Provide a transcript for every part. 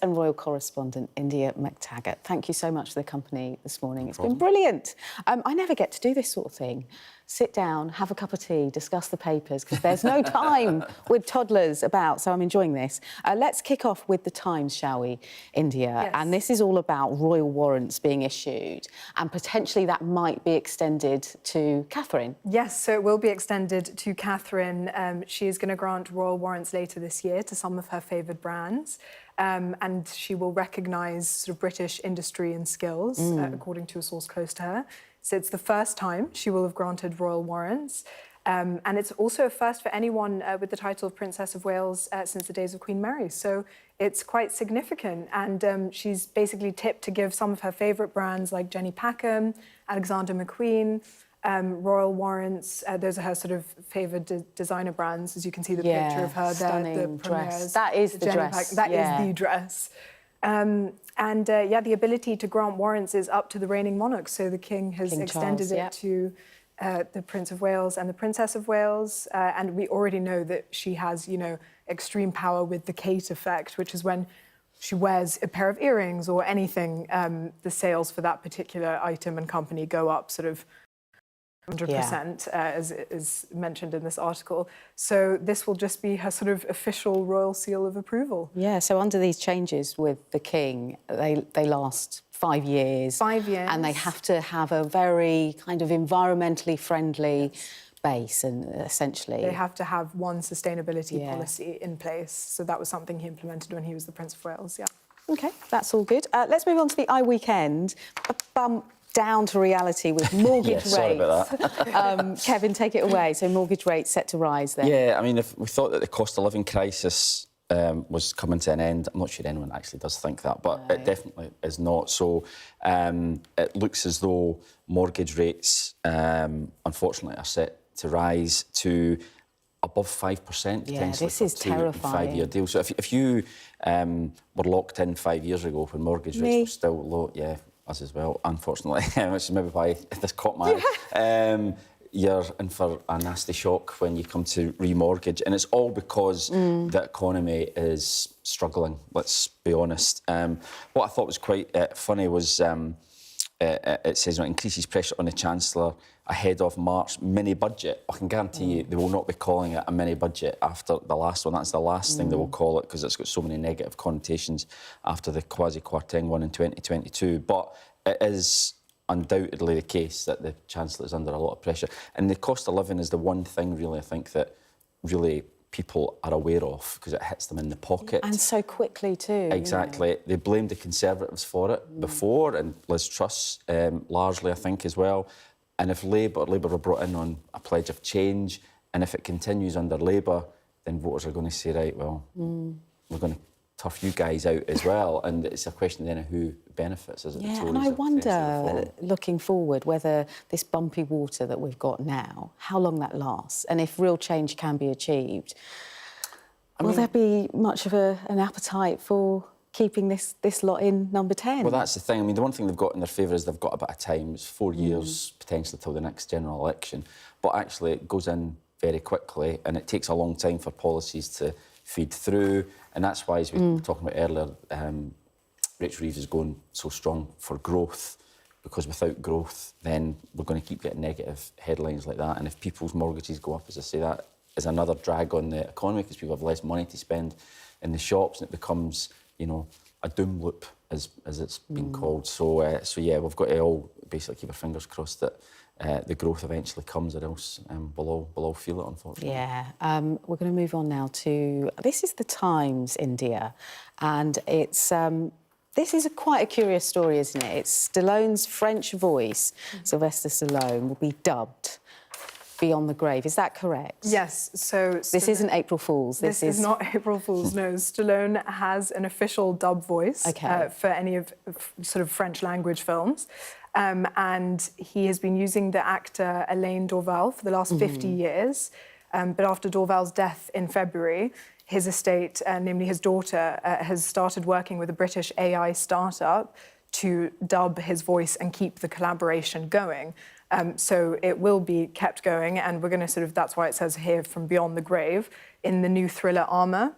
and royal correspondent India McTaggart. Thank you so much for the company this morning. It's been brilliant. I never get to do this sort of thing. Sit down, have a cup of tea, discuss the papers, because there's no time with toddlers about, so I'm enjoying this. Let's kick off with the Times, shall we, India? Yes. And this is all about royal warrants being issued, and potentially that might be extended to Catherine. Yes, so it will be extended to Catherine. She is going to grant royal warrants later this year to some of her favoured brands. And she will recognise sort of British industry and skills, according to a source close to her. So it's the first time she will have granted royal warrants. And it's also a first for anyone with the title of Princess of Wales since the days of Queen Mary. So it's quite significant. And she's basically tipped to give some of her favourite brands like Jenny Packham, Alexander McQueen, royal warrants. Those are her sort of favoured designer brands, as you can see the picture of her there. Stunning the dress. That is the dress. That is the dress. The ability to grant warrants is up to the reigning monarch. So the King has extended it to the Prince of Wales and the Princess of Wales. And we already know that she has, you know, extreme power with the Kate effect, which is when she wears a pair of earrings or anything, the sales for that particular item and company go up sort of 100%, as is mentioned in this article. So this will just be her sort of official royal seal of approval. Yeah, so under these changes with the King, they last 5 years. 5 years. And they have to have a very kind of environmentally friendly base, and essentially... They have to have one sustainability policy in place. So that was something he implemented when he was the Prince of Wales, OK, that's all good. Let's move on to the iWeekend. A bump down to reality with mortgage rates. Sorry about that. Kevin, take it away. So mortgage rates set to rise then. Yeah, I mean, if we thought that the cost of living crisis was coming to an end, I'm not sure anyone actually does think that, but it definitely is not. So it looks as though mortgage rates, unfortunately, are set to rise to above 5% potentially. Yeah, this is terrifying. 5-year deal. So if you were locked in 5 years ago when mortgage rates were still low, us as well, unfortunately, which is maybe why this caught my eye. You're in for a nasty shock when you come to remortgage, and it's all because the economy is struggling, let's be honest. What I thought was quite funny was it says it increases pressure on the Chancellor ahead of March mini-budget. I can guarantee you they will not be calling it a mini-budget after the last one. That's the last thing they will call it, because it's got so many negative connotations after the Kwasi Kwarteng one in 2022. But it is undoubtedly the case that the Chancellor is under a lot of pressure. And the cost of living is the one thing, really, I think, that really people are aware of, because it hits them in the pocket. And so quickly too. Exactly. You know. They blamed the Conservatives for it before, and Liz Truss largely, I think, as well. And if Labour were brought in on a pledge of change, and if it continues under Labour, then voters are going to say, right, well, we're going to turf you guys out as well. And it's a question then of who benefits. Is it the Tories? And I wonder, looking forward, whether this bumpy water that we've got now, how long that lasts, and if real change can be achieved. Will there be much of an appetite for keeping this lot in number 10? Well, that's the thing. I mean, the one thing they've got in their favour is they've got a bit of time. It's 4 years, potentially, till the next general election. But actually, it goes in very quickly, and it takes a long time for policies to feed through. And that's why, as we were talking about earlier, Rachel Reeves is going so strong for growth, because without growth, then we're going to keep getting negative headlines like that. And if people's mortgages go up, as I say, that is another drag on the economy, because people have less money to spend in the shops, and it becomes, you know, a doom loop, as it's been called. So yeah, we've got to all basically keep our fingers crossed that the growth eventually comes, or else we'll all feel it, unfortunately. Yeah. We're going to move on now to... This is the Times, India, and it's... This is quite a curious story, isn't it? It's Stallone's French voice, Sylvester Stallone, will be dubbed Beyond the Grave. Is that correct? Yes. So this isn't April Fool's. This is not April Fool's. No, Stallone has an official dub voice for any of sort of French language films, and he has been using the actor Alain Dorval for the last 50 years. But after Dorval's death in February, his estate, namely his daughter, has started working with a British AI startup to dub his voice and keep the collaboration going. So it will be kept going, and we're going to that's why it says here From Beyond the Grave, in the new thriller Armour,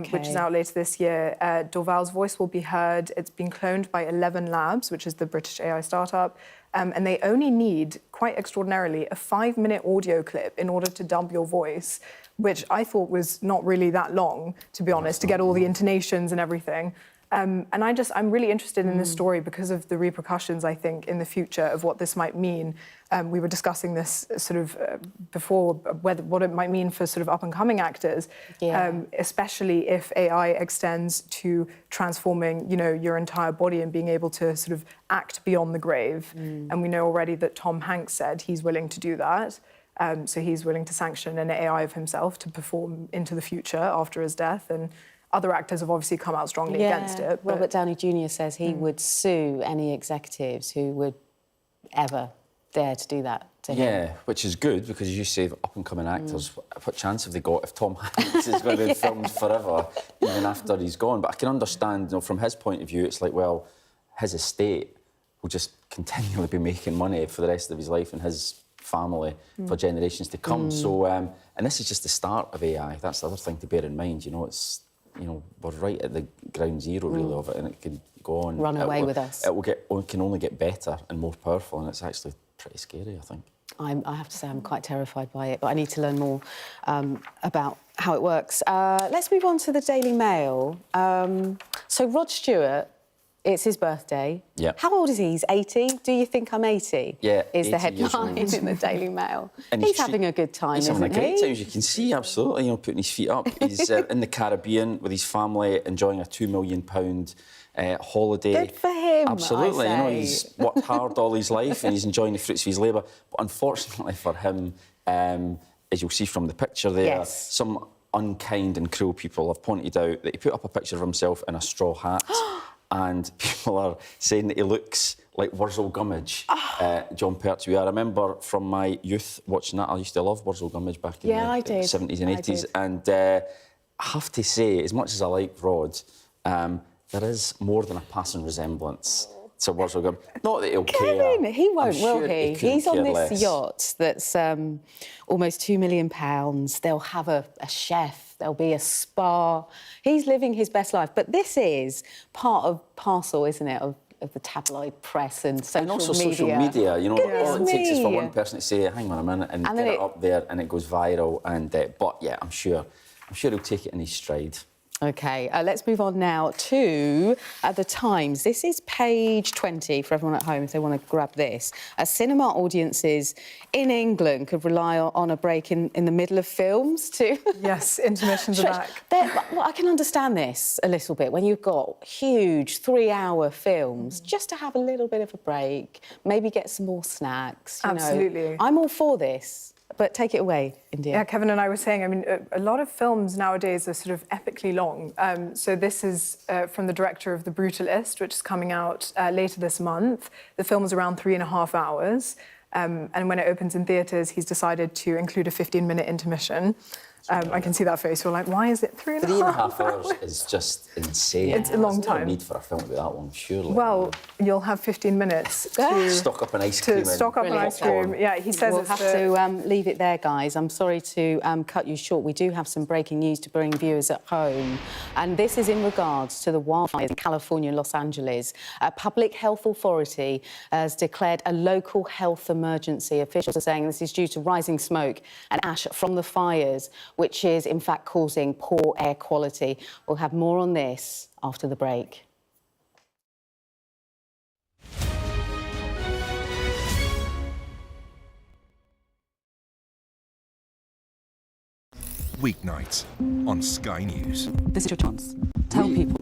which is out later this year. Dorval's voice will be heard. It's been cloned by 11 Labs, which is the British AI startup, and they only need, quite extraordinarily, a 5-minute audio clip in order to dub your voice, which I thought was not really that long, to be honest, to get all the intonations and everything. And I'm really interested in this story because of the repercussions, I think, in the future of what this might mean. We were discussing this before, what it might mean for up-and-coming actors, especially if AI extends to transforming, your entire body and being able to act beyond the grave. And we know already that Tom Hanks said he's willing to do that. So he's willing to sanction an AI of himself to perform into the future after his death. And other actors have obviously come out strongly against it. Robert Downey Jr. says he would sue any executives who would ever dare to do that to him. Yeah, which is good, because as you say, up-and-coming actors, what chance have they got if Tom Hanks is going to be filmed forever, even after he's gone? But I can understand, from his point of view, it's like, well, his estate will just continually be making money for the rest of his life, and his family for generations to come. So, and this is just the start of AI. That's the other thing to bear in mind. It's, we're right at the ground zero, really, of it, and it can go on. Run away with us. It can only get better and more powerful, and it's actually pretty scary, I think. I have to say I'm quite terrified by it, but I need to learn more about how it works. Let's move on to the Daily Mail. So Rod Stewart, it's his birthday. Yeah. How old is he? He's 80. Do you think I'm 80? Yeah, is the 80 years headline old. in the Daily Mail. And he's having a good time, he's isn't having a great he? time, as you can see, absolutely. Putting his feet up. He's in the Caribbean with his family, enjoying a £2 million holiday. Good for him, Absolutely. I say. He's worked hard all his life, and he's enjoying the fruits of his labour. But unfortunately for him, as you'll see from the picture there, some unkind and cruel people have pointed out that he put up a picture of himself in a straw hat. And people are saying that he looks like Wurzel Gummidge, John Pertwee. I remember from my youth watching that. I used to love Wurzel Gummidge back in the 70s and 80s. And I have to say, as much as I like Rod, there is more than a passing resemblance to Wurzel Gummidge. Not that he'll Kevin, care. he won't, I'm will sure he? couldn't He's on care this less. yacht that's almost £2 million. They'll have a chef. There'll be a spa. He's living his best life. But this is parcel, isn't it, of the tabloid press and social media. And also social media, all it takes is for one person to say, hang on a minute, and get it up there, and it goes viral. And but yeah, I'm sure he'll take it in his stride. OK, let's move on now to The Times. This is page 20 for everyone at home if they want to grab this. Cinema audiences in England could rely on a break in the middle of films to... Yes, intermissions are back. Well, I can understand this a little bit. When you've got huge 3-hour films, just to have a little bit of a break, maybe get some more snacks. Absolutely. I'm all for this. But take it away, India. Yeah, Kevin and I were saying, a lot of films nowadays are epically long. So this is from the director of The Brutalist, which is coming out later this month. The film is around 3.5 hours. And when it opens in theatres, he's decided to include a 15-minute intermission. I can see that face. You're like, why is it 3.5 hours is just insane. It's a long There's no time. need for a film to be that long, surely. Well, you'll have 15 minutes to stock up an ice cream. stock up an ice cream. Yeah, he says We'll it's have to leave it there, guys. I'm sorry to cut you short. We do have some breaking news to bring viewers at home. And this is in regards to the wildfires in California and Los Angeles. A public health authority has declared a local health emergency. Officials are saying this is due to rising smoke and ash from the fires, which is, in fact, causing poor air quality. We'll have more on this after the break. Weeknights on Sky News. This is your chance. Tell people.